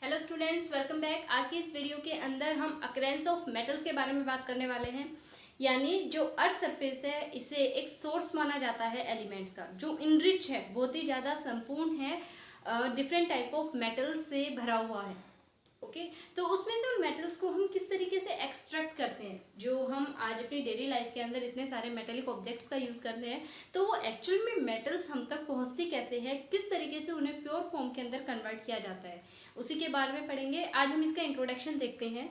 Hello students, welcome back. आज की इस वीडियो के अंदर हम अक्रेंस ऑफ मेटल्स के बारे में बात करने वाले हैं। यानी जो अर्थ सरफेस है इसे एक सोर्स माना जाता है एलिमेंट्स का, जो इनरिच है, बहुत ही ज़्यादा संपूर्ण है, डिफरेंट टाइप ऑफ मेटल से भरा हुआ है। ओके तो उसमें से उन मेटल्स को हम किस तरीके से एक्सट्रैक्ट करते हैं, जो हम आज अपनी डेली लाइफ के अंदर इतने सारे मेटेलिक ऑब्जेक्ट्स का यूज़ करते हैं, तो वो एक्चुअल में मेटल्स हम तक पहुंचती कैसे है, किस तरीके से उन्हें प्योर फॉर्म के अंदर कन्वर्ट किया जाता है, उसी के बारे में पढ़ेंगे। आज हम इसका इंट्रोडक्शन देखते हैं।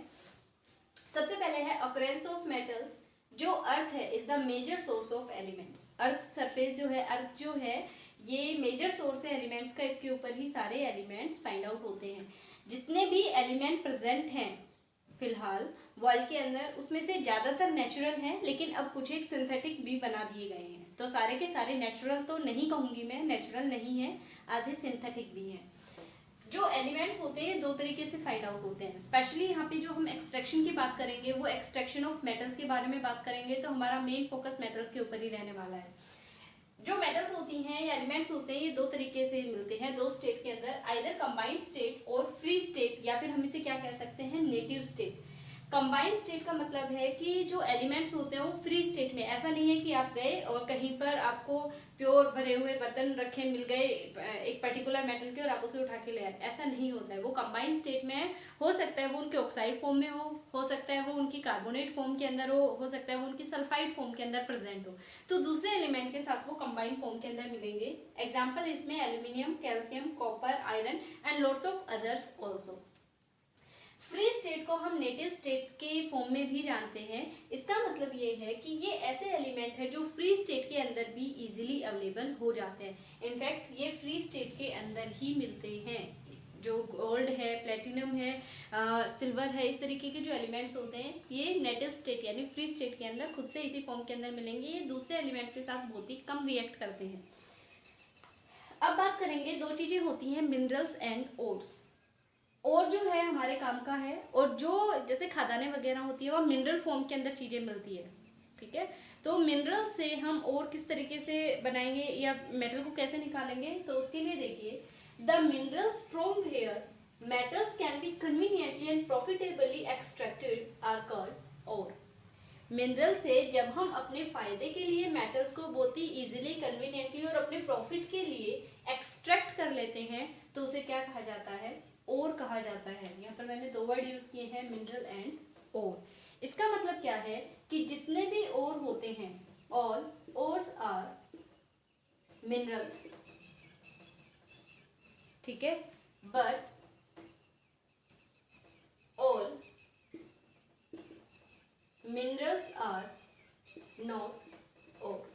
सबसे पहले है ऑकरेंस ऑफ मेटल्स। जो अर्थ है is the major source of elements. Earth surface जो है, अर्थ जो है, ये मेजर सोर्स है एलिमेंट्स का। इसके ऊपर ही सारे एलिमेंट्स फाइंड आउट होते हैं। जितने भी एलिमेंट प्रेजेंट हैं फिलहाल वर्ल्ड के अंदर, उसमें से ज़्यादातर नेचुरल हैं, लेकिन अब कुछ एक सिंथेटिक भी बना दिए गए हैं। तो सारे के सारे नेचुरल तो नहीं कहूँगी मैं, नेचुरल नहीं है, आधे सिंथेटिक भी हैं। जो एलिमेंट्स होते हैं दो तरीके से फाइंड आउट होते हैं। स्पेशली यहाँ पे जो हम एक्सट्रैक्शन की बात करेंगे, वो एक्सट्रैक्शन ऑफ मेटल्स के बारे में बात करेंगे, तो हमारा मेन फोकस मेटल्स के ऊपर ही रहने वाला है। जो मेटल्स होती हैं या एलिमेंट्स होते हैं, ये दो तरीके से मिलते हैं दो स्टेट के अंदर, आइदर कंबाइंड स्टेट और फ्री स्टेट, या फिर हम इसे क्या कह सकते हैं, नेटिव स्टेट। कंबाइंड स्टेट का मतलब है कि जो एलिमेंट्स होते हैं वो फ्री स्टेट में, ऐसा नहीं है कि आप गए और कहीं पर आपको प्योर भरे हुए बर्तन रखे मिल गए एक पर्टिकुलर मेटल के और आप उसे उठा के ले आए, ऐसा नहीं होता है। वो कंबाइंड स्टेट में हो सकता है वो उनके ऑक्साइड फॉर्म में हो सकता है वो उनकी कार्बोनेट फॉर्म के अंदर हो सकता है वो उनकी सल्फाइड फॉर्म के अंदर प्रेजेंट हो, तो दूसरे एलिमेंट के साथ वो कंबाइंड फॉर्म के अंदर मिलेंगे। एग्जाम्पल इसमें aluminium, calcium, copper, iron and lots of others also. Free state को हम नेटिव स्टेट के फॉर्म में भी जानते हैं। इसका मतलब ये है कि ये ऐसे एलिमेंट है जो फ्री स्टेट के अंदर भी इजीली अवेलेबल हो जाते हैं। इनफैक्ट ये फ्री स्टेट के अंदर ही मिलते हैं। जो गोल्ड है, प्लेटिनम है, सिल्वर है, इस तरीके के जो एलिमेंट्स होते हैं ये नेटिव स्टेट यानी फ्री स्टेट के अंदर खुद से इसी फॉर्म के अंदर मिलेंगे। ये दूसरे एलिमेंट्स के साथ बहुत ही कम रिएक्ट करते हैं। अब बात करेंगे, दो चीज़ें होती हैं, मिनरल्स एंड ओर्स। और जो है हमारे काम का है, और जो जैसे खदानें वगैरह होती है वो मिनरल फॉर्म के अंदर चीज़ें मिलती है। ठीक है, तो मिनरल से हम और किस तरीके से बनाएंगे या मेटल को कैसे निकालेंगे, तो उसके लिए देखिए, the minerals from where metals can be conveniently and profitably extracted are called ore. Mineral से जब हम अपने फायदे के लिए मेटल्स को बहुत ही इजीली, कन्वीनियंटली और अपने प्रॉफिट के लिए एक्सट्रैक्ट कर लेते हैं, तो उसे क्या कहा जाता है, ओर कहा जाता है। यहाँ पर मैंने दो वर्ड यूज किए हैं, मिनरल एंड ओर। इसका मतलब क्या है कि जितने भी ओर होते हैं, ऑल ओर्स आर मिनरल्स, ठीक है, but all minerals are not ore.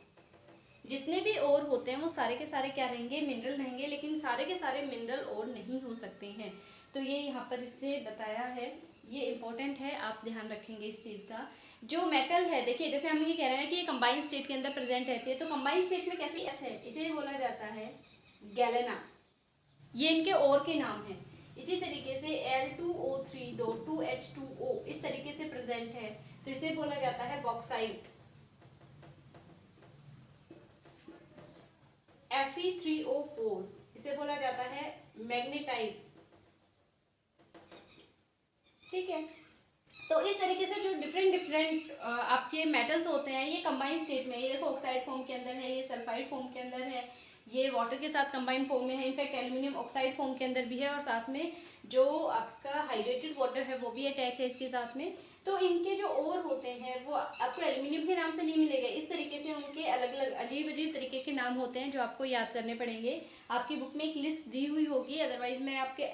जितने भी ओर होते हैं वो सारे के सारे क्या रहेंगे, मिनरल रहेंगे, लेकिन सारे के सारे मिनरल ओर नहीं हो सकते हैं। तो ये यहाँ पर इससे बताया है, ये इंपॉर्टेंट है, आप ध्यान रखेंगे इस चीज़ का। जो मेटल है, देखिए जैसे हम ये कह रहे हैं कि ये कंबाइंड स्टेट के अंदर प्रेजेंट रहती है, तो कंबाइंड स्टेट में कैसी एस है, इसे बोला जाता है गैलेना। ये इनके ओर के नाम है। इसी तरीके से Al2O3.2H2O इस तरीके से प्रेजेंट है, तो इसे बोला जाता है बॉक्साइट। Fe3O4 इसे बोला जाता है मैग्नेटाइट। ठीक है, तो इस तरीके से जो डिफरेंट आपके मेटल्स होते हैं ये कंबाइंड स्टेट में, ये देखो ऑक्साइड फॉर्म के अंदर है, ये सल्फाइड फॉर्म के अंदर है, ये वाटर के साथ कंबाइंड फॉर्म में है, इनफैक्ट एल्यूमिनियम ऑक्साइड फॉर्म के अंदर भी है, और साथ में जो आपका हाइड्रेटेड वाटर है वो भी अटैच है इसके साथ में। तो इनके जो ओर होते हैं वो आपको एल्यूमिनियम के नाम से नहीं मिलेगा, इस तरीके से उनके अलग अलग अजीब अजीब तरीके के नाम होते हैं जो आपको याद करने पड़ेंगे। आपकी बुक में एक लिस्ट दी हुई होगी, अदरवाइज मैं आपके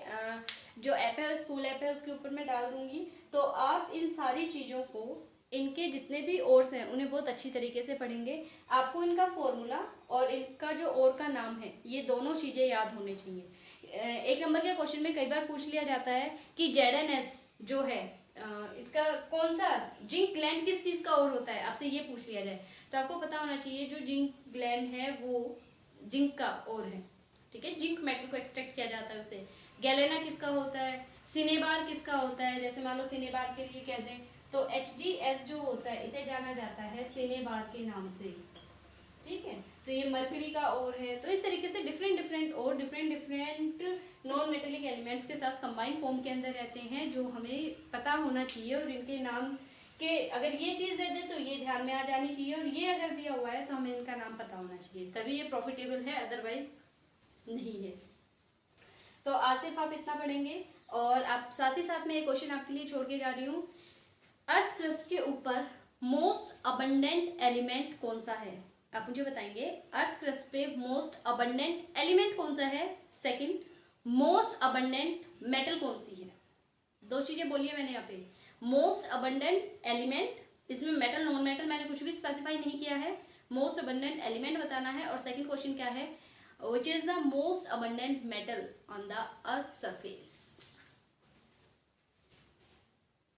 जो ऐप है, स्कूल ऐप है, उसके ऊपर मैं डाल दूंगी, तो आप इन सारी चीज़ों को, इनके जितने भी ओर्स हैं उन्हें बहुत अच्छी तरीके से पढ़ेंगे। आपको इनका फॉर्मूला और इनका जो ओर का नाम है, ये दोनों चीज़ें याद होनी चाहिए। एक नंबर के क्वेश्चन में कई बार पूछ लिया जाता है कि ZnS जो है इसका कौन सा जिंक ग्लैंड किस चीज़ का ओर होता है, आपसे ये पूछ लिया जाए, तो आपको पता होना चाहिए जो जिंक ग्लैंड है वो जिंक का ओर है। ठीक है, जिंक मेटल को एक्सट्रैक्ट किया जाता है उसे। गैलेना किसका होता है, सिनेबार किसका होता है, जैसे मान लो सिनेबार के लिए कह दें तो HgS जो होता है इसे जाना जाता है सिनेबार के नाम से। ठीक है, तो ये मरकरी का ओर है। तो इस तरीके से डिफरेंट डिफरेंट और डिफरेंट नॉन मेटेलिक एलिमेंट्स के साथ कंबाइंड फॉर्म के अंदर रहते हैं, जो हमें पता होना चाहिए। और इनके नाम के अगर ये चीज़ दे दे तो ये ध्यान में आ जानी चाहिए, और ये अगर दिया हुआ है तो हमें इनका नाम पता होना चाहिए, तभी ये प्रॉफिटेबल है, अदरवाइज नहीं है। तो आज सिर्फ आप इतना पढ़ेंगे, और आप साथ ही साथ में एक क्वेश्चन आपके लिए छोड़ के जा रही हूँ। अर्थ क्रस्ट के ऊपर मोस्ट अबंडेंट एलिमेंट कौन सा है? आप मुझे बताएंगे अर्थ क्रस्ट पे मोस्ट अबंडेंट एलिमेंट कौन सा है। सेकंड, मोस्ट अबंडेंट मेटल कौन सी है? दो चीजें बोलिए मैंने यहाँ पे, मोस्ट अबंडेंट एलिमेंट, इसमें मेटल नॉन मेटल मैंने कुछ भी स्पेसिफाई नहीं किया है, मोस्ट अबंडेंट एलिमेंट बताना है। और सेकंड क्वेश्चन क्या है, which is the most abundant metal on the earth surface.